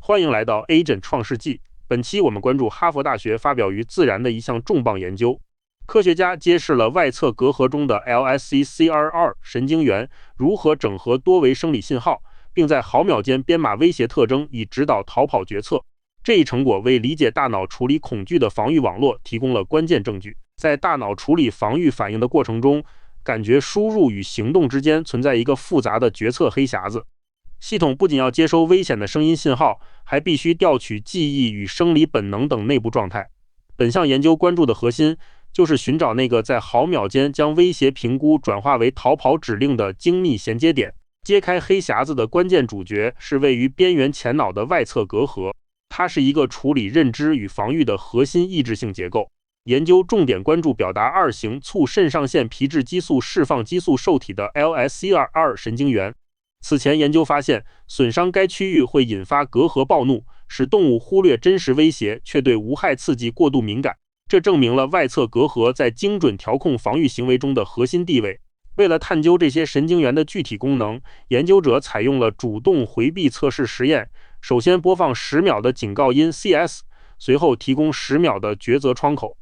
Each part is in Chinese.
欢迎来到 Agent 创世纪。本期我们关注哈佛大学发表于《自然》的一项重磅研究，科学家揭示了外侧隔阂中的 LSC-CR2 神经元如何整合多维生理信号，并在毫秒间编码威胁特征以指导逃跑决策。这一成果为理解大脑处理恐惧的防御网络提供了关键证据。在大脑处理防御反应的过程中，感觉输入与行动之间存在一个复杂的决策黑匣子。系统不仅要接收危险的声音信号，还必须调取记忆与生理本能等内部状态。本项研究关注的核心就是寻找那个在毫秒间将威胁评估转化为逃跑指令的精密衔接点。揭开黑匣子的关键主角是位于边缘前脑的外侧隔阂，它是一个处理认知与防御的核心抑制性结构。研究重点关注表达2型促肾上腺皮质激素释放激素受体的 LSCR2 神经元。此前研究发现，损伤该区域会引发隔阂暴怒，使动物忽略真实威胁，却对无害刺激过度敏感。这证明了外侧隔阂在精准调控防御行为中的核心地位。为了探究这些神经元的具体功能，研究者采用了主动回避测试实验。首先播放10秒的警告音 CS， 随后提供10秒的抉择窗口。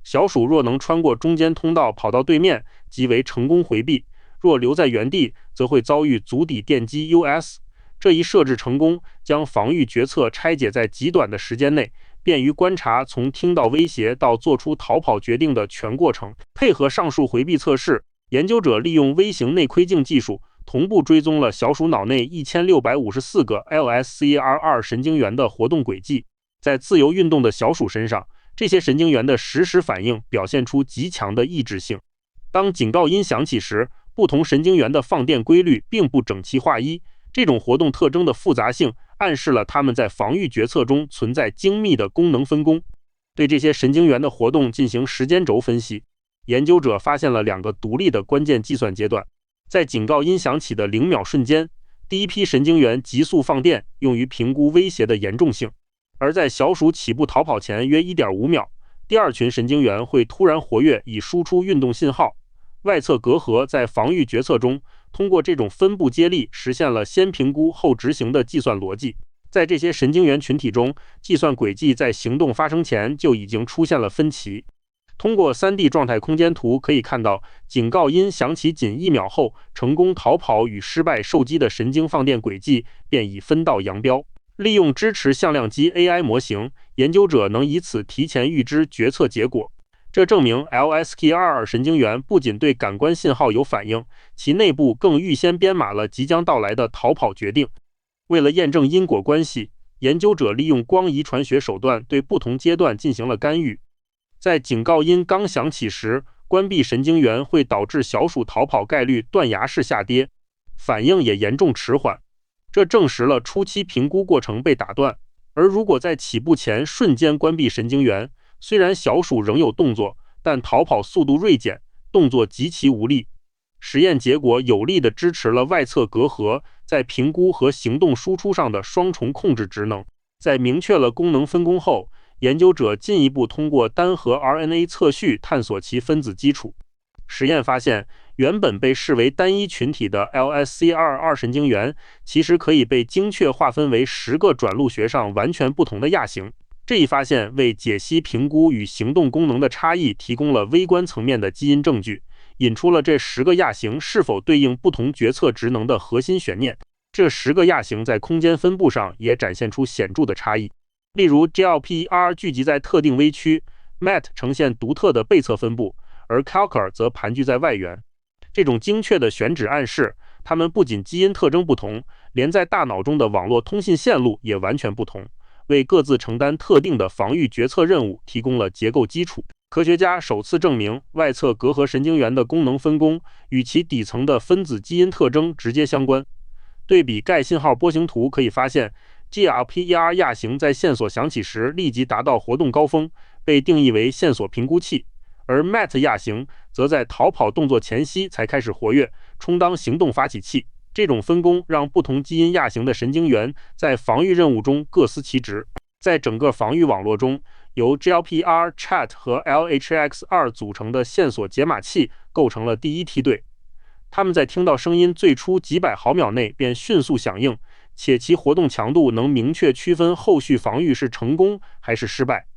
小鼠若能穿过中间通道跑到对面，即为成功回避；若留在原地，则会遭遇足底电击 US。 这一设置成功，将防御决策拆解在极短的时间内，便于观察从听到威胁到做出逃跑决定的全过程。配合上述回避测试，研究者利用微型内窥镜技术，同步追踪了小鼠脑内1654个 LSCR2 神经元的活动轨迹。在自由运动的小鼠身上，这些神经元的实时反应表现出极强的抑制性。当警告音响起时，不同神经元的放电规律并不整齐划一，这种活动特征的复杂性暗示了它们在防御决策中存在精密的功能分工。对这些神经元的活动进行时间轴分析，研究者发现了2个独立的关键计算阶段。在警告音响起的0秒瞬间，第一批神经元急速放电，用于评估威胁的严重性；而在小鼠起步逃跑前约 1.5 秒，第2群神经元会突然活跃，以输出运动信号。外侧隔阂在防御决策中通过这种分布接力实现了先评估后执行的计算逻辑。在这些神经元群体中，计算轨迹在行动发生前就已经出现了分歧。通过 3D 状态空间图可以看到，警告音响起仅1秒后，成功逃跑与失败受击的神经放电轨迹便已分道扬镳。利用支持向量机 AI 模型，研究者能以此提前预知决策结果。这证明 LSCR2 神经元不仅对感官信号有反应，其内部更预先编码了即将到来的逃跑决定。为了验证因果关系，研究者利用光遗传学手段对不同阶段进行了干预。在警告音刚响起时，关闭神经元会导致小鼠逃跑概率断崖式下跌，反应也严重迟缓。这证实了初期评估过程被打断。而如果在起步前瞬间关闭神经元，虽然小鼠仍有动作，但逃跑速度锐减，动作极其无力。实验结果有力地支持了外侧隔阂在评估和行动输出上的双重控制职能。在明确了功能分工后，研究者进一步通过单核 RNA 测序探索其分子基础。实验发现，原本被视为单一群体的 LSCR2 神经元，其实可以被精确划分为10个转录学上完全不同的亚型。这一发现为解析评估与行动功能的差异提供了微观层面的基因证据，引出了这10个亚型是否对应不同决策职能的核心悬念。这10个亚型在空间分布上也展现出显著的差异。例如 GLPR 聚集在特定微区， MET 呈现独特的背侧分布，而 CALCR 则盘踞在外缘。这种精确的选址暗示，它们不仅基因特征不同，连在大脑中的网络通信线路也完全不同，为各自承担特定的防御决策任务提供了结构基础。科学家首次证明外侧隔阂神经元的功能分工与其底层的分子基因特征直接相关。对比钙信号波形图可以发现， GLPR 亚型在线索响起时立即达到活动高峰，被定义为线索评估器，而 MET 亚型则在逃跑动作前夕才开始活跃，充当行动发起器。这种分工让不同基因亚型的神经元在防御任务中各司其职。在整个防御网络中，由 GLPR、Chat 和 LHX2 组成的线索解码器构成了第一梯队。它们在听到声音最初几百毫秒内便迅速响应，且其活动强度能明确区分后续防御是成功还是失败。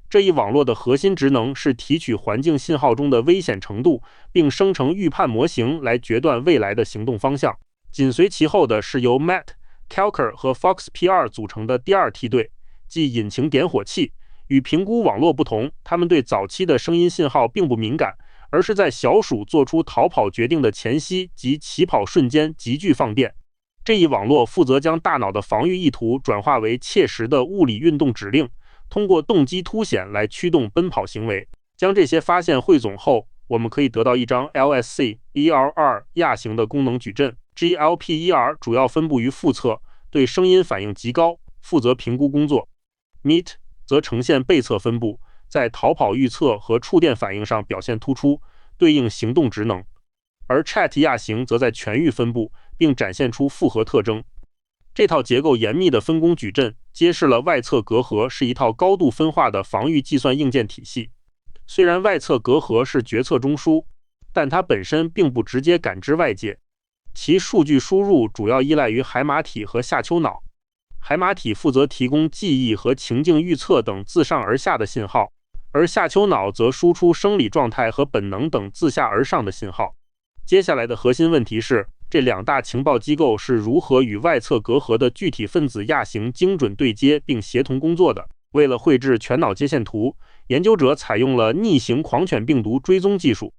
这一网络的核心职能是提取环境信号中的危险程度，并生成预判模型来决断未来的行动方向。紧随其后的是由 Matt、Kelker 和 FoxP2 组成的第二梯队，即引擎点火器。与评估网络不同，他们对早期的声音信号并不敏感，而是在小鼠做出逃跑决定的前夕及起跑瞬间急剧放电。这一网络负责将大脑的防御意图转化为切实的物理运动指令，通过动机凸显来驱动奔跑行为。将这些发现汇总后，我们可以得到一张 LSC-ER2 亚型的功能矩阵。GLP-ER 主要分布于腹侧，对声音反应极高，负责评估工作。MEAT 则呈现背侧分布，在逃跑预测和触电反应上表现突出，对应行动职能。而 Chat 亚型则在全域分布，并展现出复合特征。这套结构严密的分工矩阵揭示了外侧隔阂是一套高度分化的防御计算硬件体系。虽然外侧隔阂是决策中枢，但它本身并不直接感知外界，其数据输入主要依赖于海马体和下丘脑。海马体负责提供记忆和情境预测等自上而下的信号，而下丘脑则输出生理状态和本能等自下而上的信号。接下来的核心问题是，这两大情报机构是如何与外侧隔阂的具体分子亚型精准对接并协同工作的。为了绘制全脑接线图，研究者采用了逆行狂犬病毒追踪技术。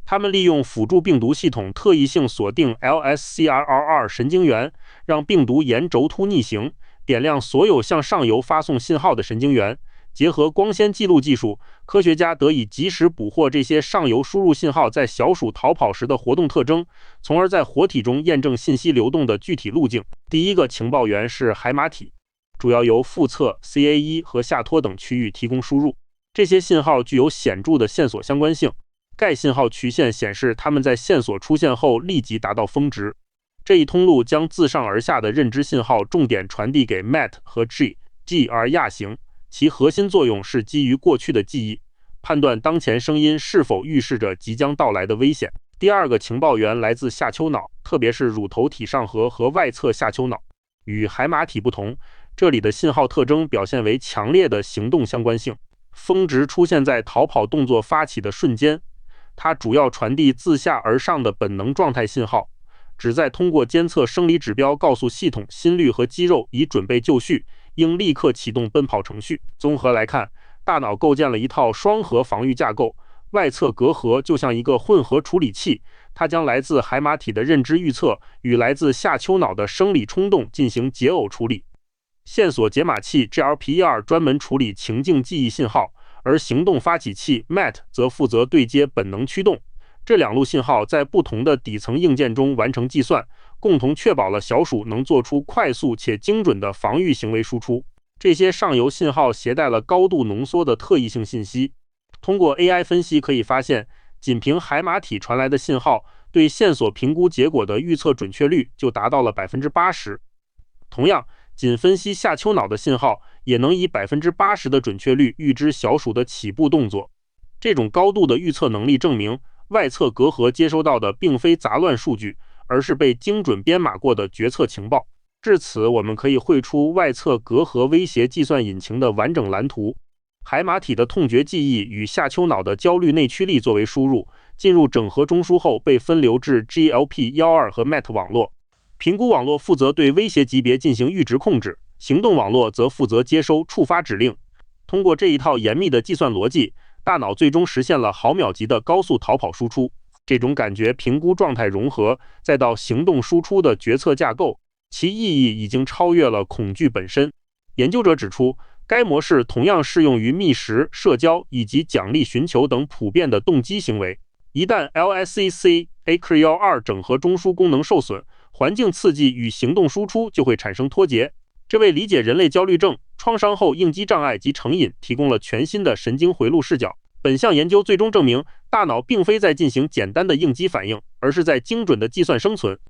他们利用辅助病毒系统特异性锁定 LSCRR2 神经元，让病毒沿轴突逆行，点亮所有向上游发送信号的神经元。结合光纤记录技术，科学家得以及时捕获这些上游输入信号在小鼠逃跑时的活动特征，从而在活体中验证信息流动的具体路径。第一个情报源是海马体，主要由腹侧、CA1 和下托等区域提供输入。这些信号具有显著的线索相关性。该信号曲线显示它们在线索出现后立即达到峰值。这一通路将自上而下的认知信号重点传递给 Matt 和 GR 亚型，其核心作用是基于过去的记忆，判断当前声音是否预示着即将到来的危险。第二个情报源来自下丘脑，特别是乳头体上核和外侧下丘脑。与海马体不同，这里的信号特征表现为强烈的行动相关性。峰值出现在逃跑动作发起的瞬间，它主要传递自下而上的本能状态信号，旨在通过监测生理指标告诉系统心率和肌肉已准备就绪，应立刻启动奔跑程序。综合来看，大脑构建了一套双核防御架构，外侧隔阂就像一个混合处理器，它将来自海马体的认知预测与来自下丘脑的生理冲动进行解耦处理。线索解码器 GLP-ER 专门处理情境记忆信号，而行动发起器 Matt 则负责对接本能驱动。这两路信号在不同的底层硬件中完成计算，共同确保了小鼠能做出快速且精准的防御行为输出。这些上游信号携带了高度浓缩的特异性信息。通过 AI 分析可以发现，仅凭海马体传来的信号，对线索评估结果的预测准确率就达到了 80%。同样，仅分析下丘脑的信号，也能以 80% 的准确率预知小鼠的起步动作。这种高度的预测能力证明，外侧隔阂接收到的并非杂乱数据，而是被精准编码过的决策情报。至此，我们可以绘出外侧隔阂威胁计算引擎的完整蓝图。海马体的痛觉记忆与下丘脑的焦虑内驱力作为输入，进入整合中枢后被分流至 GLP-12 和 Matt 网络。评估网络负责对威胁级别进行阈值控制，行动网络则负责接收触发指令。通过这一套严密的计算逻辑，大脑最终实现了毫秒级的高速逃跑输出。这种感觉评估状态融合，再到行动输出的决策架构，其意义已经超越了恐惧本身。研究者指出，该模式同样适用于觅食、社交以及奖励寻求等普遍的动机行为。一旦 LSCC-ACR2 整合中枢功能受损，环境刺激与行动输出就会产生脱节，这为理解人类焦虑症、创伤后应激障碍及成瘾提供了全新的神经回路视角。本项研究最终证明，大脑并非在进行简单的应激反应，而是在精准的计算生存。